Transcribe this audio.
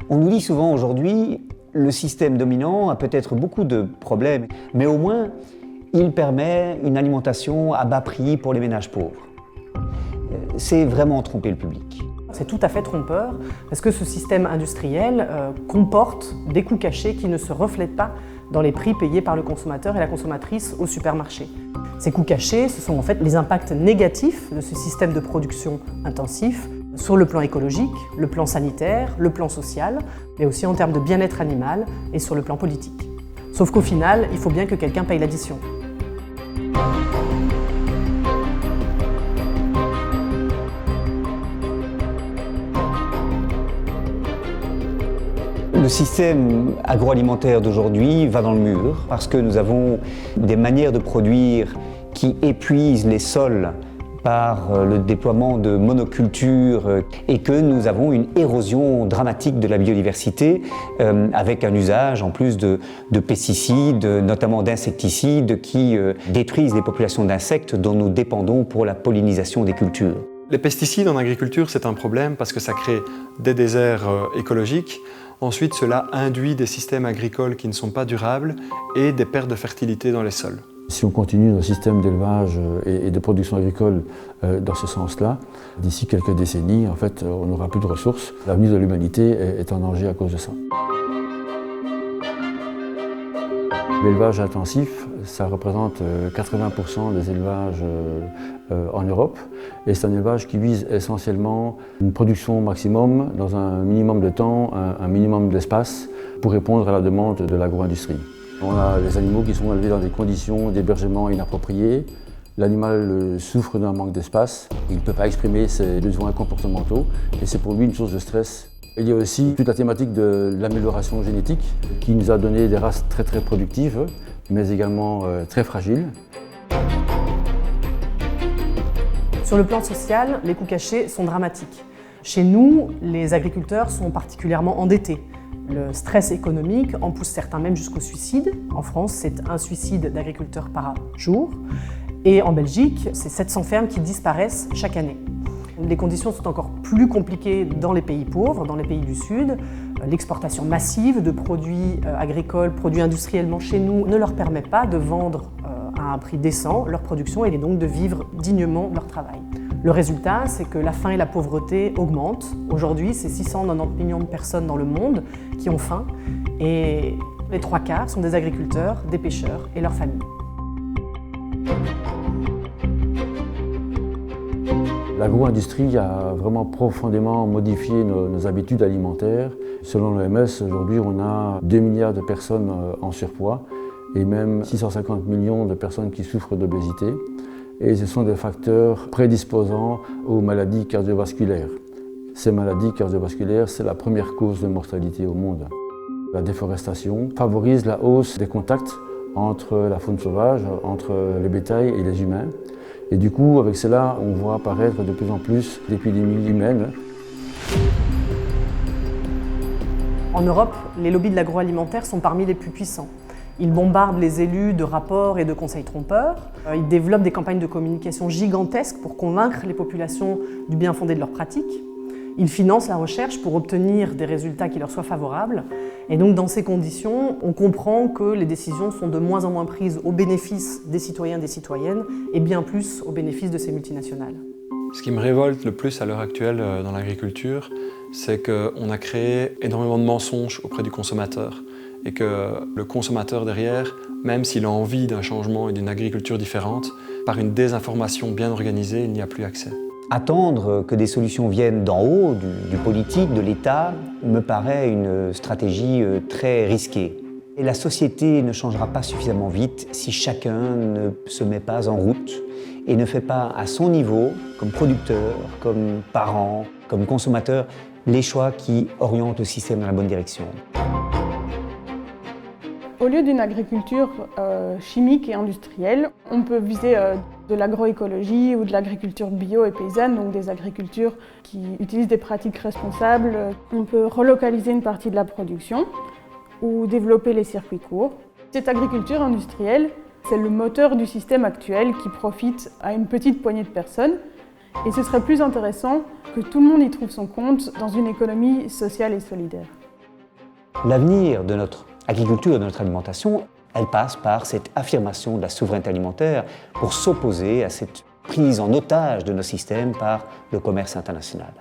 On nous dit souvent aujourd'hui, le système dominant a peut-être beaucoup de problèmes, mais au moins, il permet une alimentation à bas prix pour les ménages pauvres. C'est vraiment tromper le public. C'est tout à fait trompeur, parce que ce système industriel comporte des coûts cachés qui ne se reflètent pas dans les prix payés par le consommateur et la consommatrice au supermarché. Ces coûts cachés, ce sont en fait les impacts négatifs de ce système de production intensif sur le plan écologique, le plan sanitaire, le plan social, mais aussi en termes de bien-être animal et sur le plan politique. Sauf qu'au final, il faut bien que quelqu'un paye l'addition. Le système agroalimentaire d'aujourd'hui va dans le mur parce que nous avons des manières de produire qui épuisent les sols par le déploiement de monocultures et que nous avons une érosion dramatique de la biodiversité avec un usage en plus de pesticides, notamment d'insecticides qui détruisent les populations d'insectes dont nous dépendons pour la pollinisation des cultures. Les pesticides en agriculture, c'est un problème parce que ça crée des déserts écologiques. Ensuite, cela induit des systèmes agricoles qui ne sont pas durables et des pertes de fertilité dans les sols. Si on continue nos systèmes d'élevage et de production agricole dans ce sens-là, d'ici quelques décennies, en fait, on n'aura plus de ressources. L'avenir de l'humanité est en danger à cause de ça. L'élevage intensif, ça représente 80% des élevages en Europe. Et c'est un élevage qui vise essentiellement une production maximum dans un minimum de temps, un minimum d'espace pour répondre à la demande de l'agro-industrie. On a les animaux qui sont élevés dans des conditions d'hébergement inappropriées. L'animal souffre d'un manque d'espace, il ne peut pas exprimer ses besoins comportementaux et c'est pour lui une source de stress. Il y a aussi toute la thématique de l'amélioration génétique qui nous a donné des races très productives, mais également très fragiles. Sur le plan social, les coûts cachés sont dramatiques. Chez nous, les agriculteurs sont particulièrement endettés. Le stress économique en pousse certains même jusqu'au suicide. En France, c'est un suicide d'agriculteurs par jour. Et en Belgique, c'est 700 fermes qui disparaissent chaque année. Les conditions sont encore plus compliquées dans les pays pauvres, dans les pays du Sud. L'exportation massive de produits agricoles, produits industriellement chez nous, ne leur permet pas de vendre à un prix décent leur production et donc de vivre dignement de leur travail. Le résultat, c'est que la faim et la pauvreté augmentent. Aujourd'hui, c'est 690 millions de personnes dans le monde qui ont faim et les 3/4 sont des agriculteurs, des pêcheurs et leurs familles. L'agro-industrie a vraiment profondément modifié nos habitudes alimentaires. Selon l'OMS, aujourd'hui, on a 2 milliards de personnes en surpoids et même 650 millions de personnes qui souffrent d'obésité. Et ce sont des facteurs prédisposants aux maladies cardiovasculaires. Ces maladies cardiovasculaires, c'est la première cause de mortalité au monde. La déforestation favorise la hausse des contacts entre la faune sauvage, entre les bétails et les humains. Et du coup, avec cela, on voit apparaître de plus en plus d'épidémies humaines. En Europe, les lobbies de l'agroalimentaire sont parmi les plus puissants. Ils bombardent les élus de rapports et de conseils trompeurs. Ils développent des campagnes de communication gigantesques pour convaincre les populations du bien fondé de leurs pratiques. Ils financent la recherche pour obtenir des résultats qui leur soient favorables. Et donc, dans ces conditions, on comprend que les décisions sont de moins en moins prises au bénéfice des citoyens et des citoyennes et bien plus au bénéfice de ces multinationales. Ce qui me révolte le plus à l'heure actuelle dans l'agriculture, c'est qu'on a créé énormément de mensonges auprès du consommateur. Et que le consommateur derrière, même s'il a envie d'un changement et d'une agriculture différente, par une désinformation bien organisée, il n'y a plus accès. Attendre que des solutions viennent d'en haut, du politique, de l'État, me paraît une stratégie très risquée. Et la société ne changera pas suffisamment vite si chacun ne se met pas en route et ne fait pas à son niveau, comme producteur, comme parent, comme consommateur, les choix qui orientent le système dans la bonne direction. Au lieu d'une agriculture chimique et industrielle, on peut viser de l'agroécologie ou de l'agriculture bio et paysanne, donc des agricultures qui utilisent des pratiques responsables. On peut relocaliser une partie de la production ou développer les circuits courts. Cette agriculture industrielle, c'est le moteur du système actuel qui profite à une petite poignée de personnes. Et ce serait plus intéressant que tout le monde y trouve son compte dans une économie sociale et solidaire. L'avenir de notre agriculture, de notre alimentation, elle passe par cette affirmation de la souveraineté alimentaire pour s'opposer à cette prise en otage de nos systèmes par le commerce international.